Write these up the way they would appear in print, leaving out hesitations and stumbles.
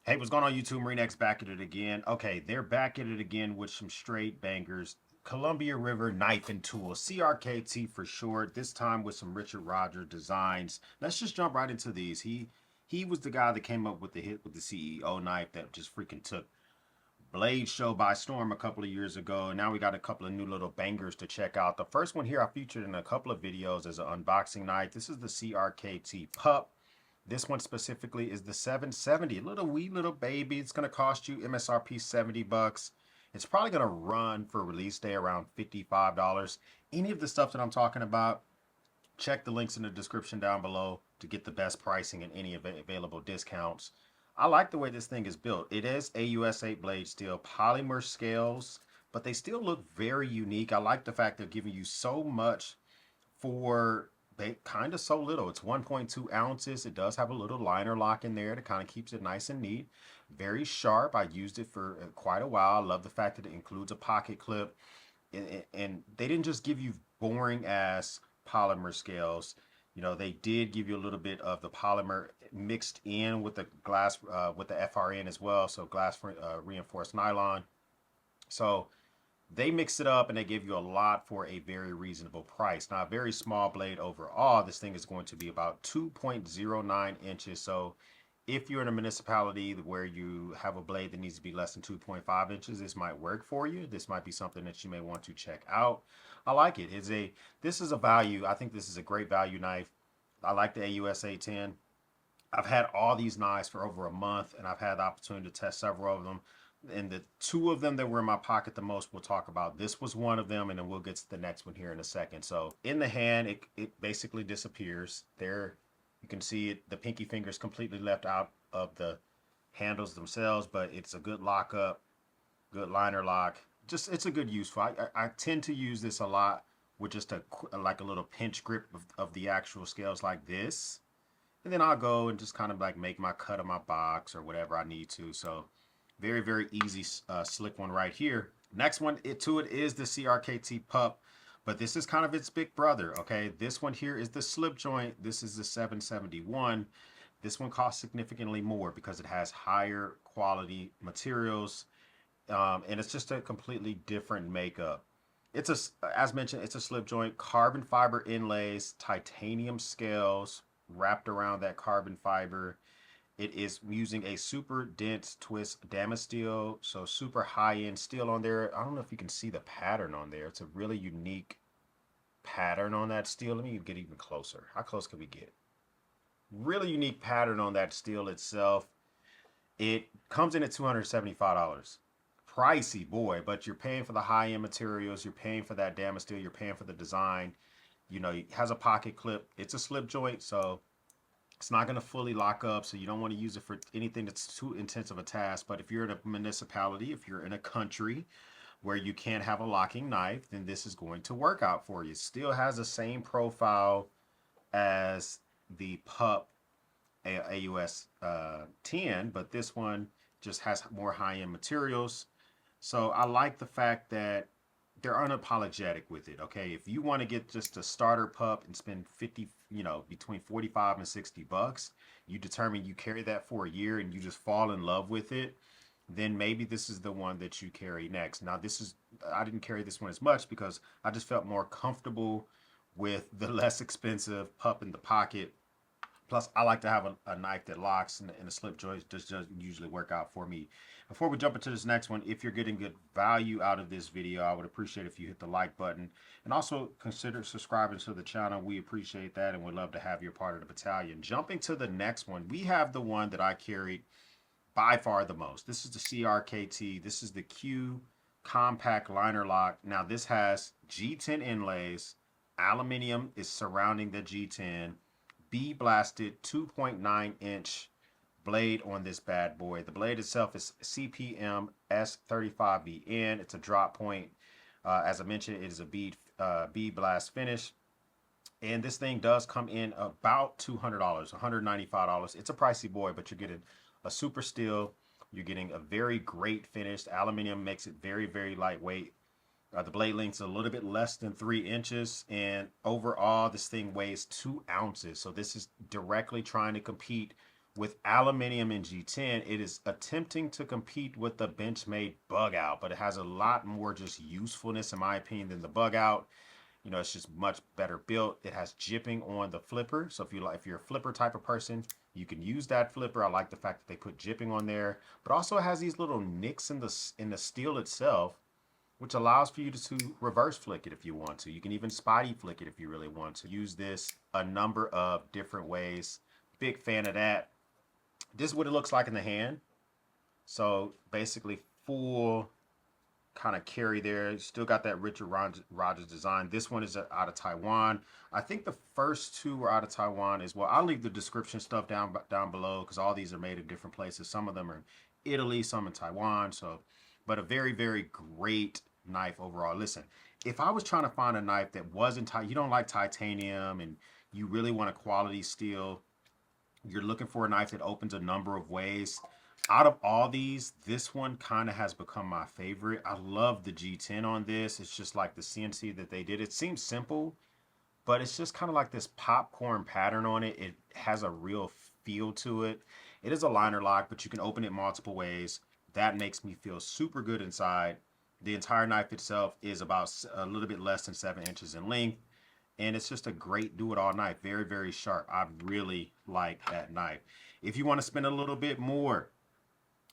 Hey, what's going on YouTube? Marinex back at it again. Okay, they're back at it again with some straight bangers. Columbia River Knife and Tool, CRKT for short. This time with some Richard Rogers designs. Let's just jump right into these. He was the guy that came up with the hit with the CEO knife that just freaking took Blade Show by storm a couple of years ago. And now we got a couple of new little bangers to check out. The first one here I featured in a couple of videos as an unboxing knife. This is the CRKT Pup. This one specifically is the 770, a little wee little baby. It's going to cost you MSRP 70 bucks. It's probably going to run for release day around $55. Any of the stuff that I'm talking about, check the links in the description down below to get the best pricing and any available discounts. I like the way this thing is built. It is AUS-8 blade steel, polymer scales, but they still look very unique. I like the fact they're giving you so much for kind of so little. It's 1.2 ounces. It does have a little liner lock in there that kind of keeps it nice and neat. Very sharp. I used it for quite a while. I love the fact that it includes a pocket clip. And they didn't just give you boring ass polymer scales. You know, they did give you a little bit of the polymer mixed in with the glass, with the FRN as well. So glass reinforced nylon. So they mix it up and they give you a lot for a very reasonable price. Now, a very small blade overall, this thing is going to be about 2.09 inches. So if you're in a municipality where you have a blade that needs to be less than 2.5 inches, this might work for you. This might be something that you may want to check out. I like it. This is a value. I think this is a great value knife. I like the AUS 810. I've had all these knives for over a month and I've had the opportunity to test several of them. And the two of them that were in my pocket the most we'll talk about. This was one of them, and then we'll get to the next one here in a second. So in the hand, it basically disappears. There you can see it, the pinky finger is completely left out of the handles themselves, but it's a good lockup, good liner lock. Just it's a good use for. I tend to use this a lot with just like a little pinch grip of the actual scales like this. And then I'll go and just kind of like make my cut of my box or whatever I need to. So very, very easy, slick one right here. Next one to it is the CRKT Pup, but this is kind of its big brother, okay? This one here is the slip joint. This is the 771. This one costs significantly more because it has higher quality materials, and it's just a completely different makeup. It's as mentioned, it's a slip joint, carbon fiber inlays, titanium scales wrapped around that carbon fiber. It is using a super dense twist Damasteel, so super high end steel on there. I don't know if you can see the pattern on there. It's a really unique pattern on that steel. Let me get even closer. How close can we get? Really unique pattern on that steel itself. It comes in at $275. Pricey, boy, but you're paying for the high end materials. You're paying for that Damasteel. You're paying for the design. You know, it has a pocket clip. It's a slip joint, so it's not going to fully lock up, so you don't want to use it for anything that's too intense of a task. But if you're in a municipality, if you're in a country where you can't have a locking knife, then this is going to work out for you. It still has the same profile as the Pup AUS 10, but this one just has more high-end materials. So I like the fact that they're unapologetic with it. Okay, if you want to get just a starter pup and spend 50, you know, between 45 and 60 bucks, you determine you carry that for a year and you just fall in love with it, then maybe this is the one that you carry next. Now I didn't carry this one as much because I just felt more comfortable with the less expensive pup in the pocket. Plus, I like to have a knife that locks, and the slip joints just doesn't usually work out for me. Before we jump into this next one, if you're getting good value out of this video, I would appreciate if you hit the like button. And also consider subscribing to the channel. We appreciate that, and we'd love to have you a part of the battalion. Jumping to the next one, we have the one that I carried by far the most. This is the CRKT. This is the Q Compact Liner Lock. Now, this has G10 inlays. Aluminum is surrounding the G10. Blasted 2.9 inch blade on this bad boy. The blade itself is CPM S35VN. It's a drop point. As I mentioned, it is a bead blast finish. And this thing does come in about $200, $195. It's a pricey boy, but you're getting a super steel. You're getting a very great finish. Aluminum makes it very, very lightweight. The blade length is a little bit less than 3 inches, and overall, this thing weighs 2 ounces. So this is directly trying to compete with aluminum and G10, it is attempting to compete with the Benchmade bug out, but it has a lot more just usefulness, in my opinion, than the bug out. You know, it's just much better built. It has jipping on the flipper. So if you're a flipper type of person, you can use that flipper. I like the fact that they put jipping on there, but also it has these little nicks in the steel itself, which allows for you to reverse flick it if you want to. You can even spotty flick it if you really want to. Use this a number of different ways. Big fan of that. This is what it looks like in the hand. So basically full kind of carry there. Still got that Richard Rogers design. This one is out of Taiwan. I think the first two were out of Taiwan as well. I'll leave the description stuff down below because all these are made in different places. Some of them are in Italy, some in Taiwan. So, but a very, very great knife overall. Listen, if I was trying to find a knife that wasn't you don't like titanium and you really want a quality steel, you're looking for a knife that opens a number of ways. Out of all these, this one kind of has become my favorite. I love the G10 on this. It's just like the CNC that they did. It seems simple, but it's just kind of like this popcorn pattern on it. It has a real feel to it. It is a liner lock, but you can open it multiple ways. That makes me feel super good inside. The entire knife itself is about a little bit less than 7 inches in length. And it's just a great do-it-all knife. Very, very sharp. I really like that knife. If you want to spend a little bit more,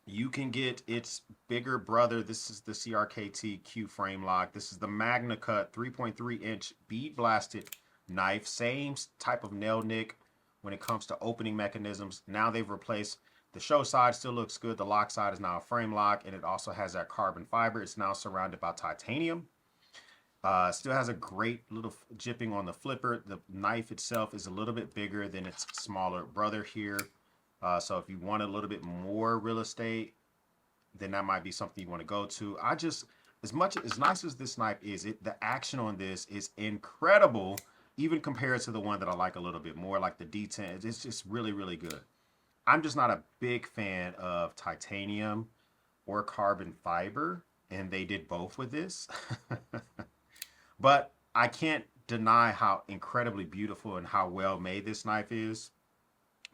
you can get its bigger brother. This is the CRKT Q frame lock. This is the Magna Cut 3.3-inch bead blasted knife. Same type of nail nick when it comes to opening mechanisms. Now they've replaced the show side, still looks good. The lock side is now a frame lock, and it also has that carbon fiber. It's now surrounded by titanium. Still has a great little jipping on the flipper. The knife itself is a little bit bigger than its smaller brother here. So if you want a little bit more real estate, then that might be something you want to go to. As nice as this knife is, the action on this is incredible, even compared to the one that I like a little bit more, like the D10. It's just really, really good. I'm just not a big fan of titanium or carbon fiber, and they did both with this. But I can't deny how incredibly beautiful and how well made this knife is.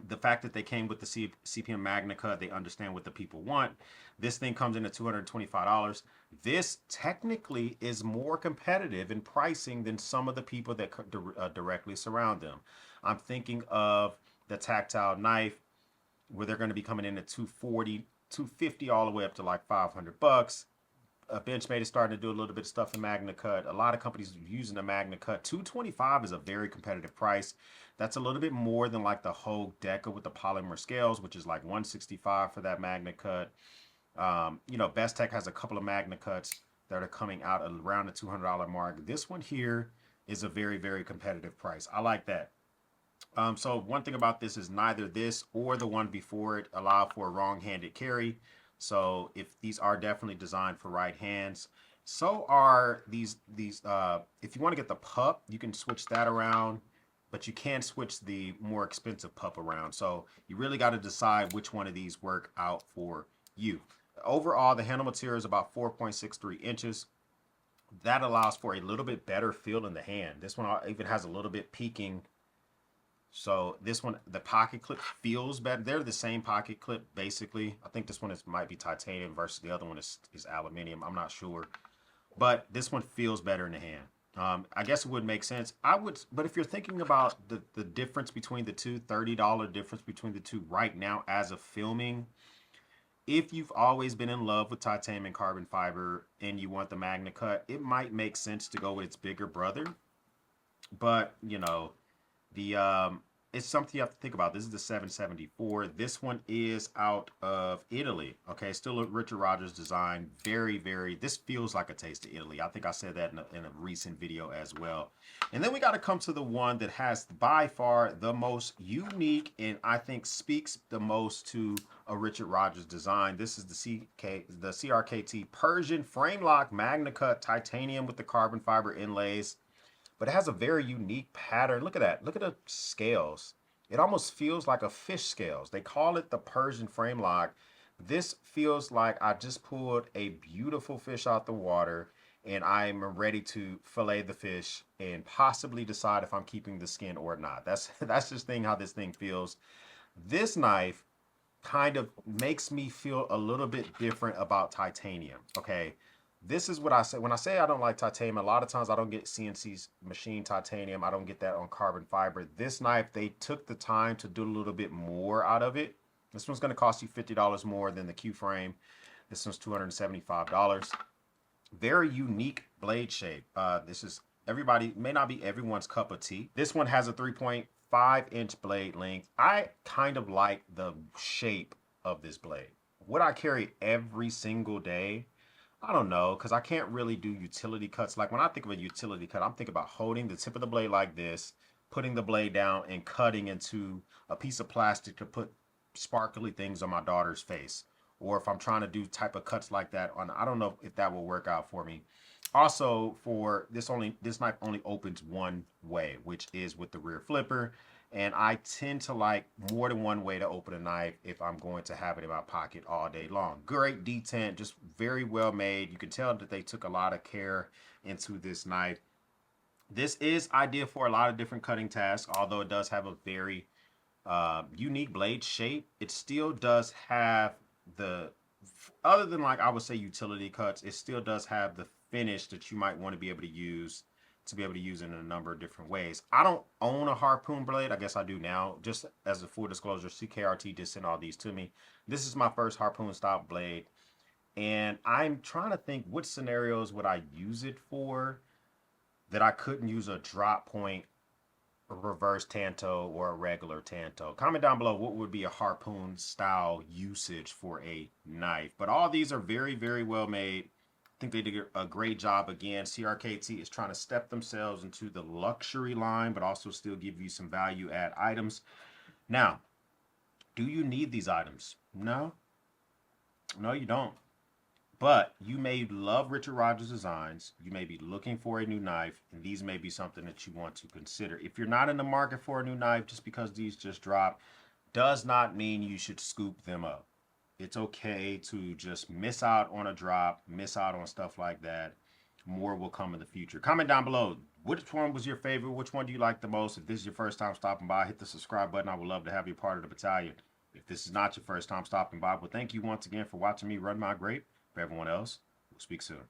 The fact that they came with the CPM Magna Cut, they understand what the people want. This thing comes in at $225. This technically is more competitive in pricing than some of the people that directly surround them. I'm thinking of the tactile knife, where they're going to be coming in at $240, $250, all the way up to like $500. Benchmade is starting to do a little bit of stuff in Magna Cut. A lot of companies are using the Magna Cut. $225 is a very competitive price. That's a little bit more than like the Hogue Deca with the polymer scales, which is like $165 for that Magna Cut. You know, Best Tech has a couple of Magna Cuts that are coming out around the $200 mark. This one here is a very, very competitive price. I like that. So one thing about this is neither this or the one before it allow for a wrong-handed carry. So if these are definitely designed for right hands, so are these if you want to get the pup, you can switch that around, but you can't switch the more expensive pup around. So you really got to decide which one of these work out for you. Overall, the handle material is about 4.63 inches. That allows for a little bit better feel in the hand. This one even has a little bit peaking. So this one, the pocket clip feels better. They're the same pocket clip, basically. I think this one might be titanium versus the other one is aluminum. I'm not sure. But this one feels better in the hand. I guess it would make sense. But if you're thinking about the difference between the two, $30 difference between the two right now as of filming, if you've always been in love with titanium and carbon fiber and you want the Magna Cut, it might make sense to go with its bigger brother. But, you know, it's something you have to think about. This is the 774. This one is out of Italy. Okay, still a Richard Rogers design. Very, very, this feels like a taste of Italy. I think I said that in a recent video as well. And then we got to come to the one that has by far the most unique and I think speaks the most to a Richard Rogers design. This is the CRKT Persian frame lock Magna Cut titanium with the carbon fiber inlays. But it has a very unique pattern. Look at that. Look at the scales. It almost feels like a fish scales. They call it the Persian frame lock. This feels like I just pulled a beautiful fish out the water and I'm ready to fillet the fish and possibly decide if I'm keeping the skin or not. That's just how this thing feels. This knife kind of makes me feel a little bit different about titanium. Okay. This is what I say. When I say I don't like titanium, a lot of times I don't get CNC's machine titanium. I don't get that on carbon fiber. This knife, they took the time to do a little bit more out of it. This one's going to cost you $50 more than the Q frame. This one's $275. Very unique blade shape. This is everybody, may not be everyone's cup of tea. This one has a 3.5-inch blade length. I kind of like the shape of this blade. Would I carry every single day? I don't know, because I can't really do utility cuts. Like when I think of a utility cut, I'm thinking about holding the tip of the blade like this, putting the blade down and cutting into a piece of plastic to put sparkly things on my daughter's face. Or if I'm trying to do type of cuts like that on, I don't know if that will work out for me. Also, for this knife only opens one way, which is with the rear flipper. And I tend to like more than one way to open a knife if I'm going to have it in my pocket all day long. Great detent, just very well made. You can tell that they took a lot of care into this knife. This is ideal for a lot of different cutting tasks, although it does have a very unique blade shape. It still does have the, other than like I would say utility cuts, it still does have the finish that you might want to be able to use it in a number of different ways. I don't own a harpoon blade. I guess I do now. Just as a full disclosure, CRKT did send all these to me. This is my first harpoon style blade, and I'm trying to think what scenarios would I use it for that I couldn't use a drop point, a reverse tanto, or a regular tanto. Comment down below what would be a harpoon style usage for a knife. But all these are very, very well made. I think they did a great job. Again, CRKT is trying to step themselves into the luxury line, but also still give you some value add items. Now, do you need these items? No, no, you don't. But you may love Richard Rogers designs. You may be looking for a new knife, and these may be something that you want to consider. If you're not in the market for a new knife, just because these just dropped, does not mean you should scoop them up. It's okay to just miss out on a drop, miss out on stuff like that. More will come in the future. Comment down below. Which one was your favorite? Which one do you like the most? If this is your first time stopping by, hit the subscribe button. I would love to have you part of the battalion. If this is not your first time stopping by, well, thank you once again for watching me run my grape. For everyone else, we'll speak soon.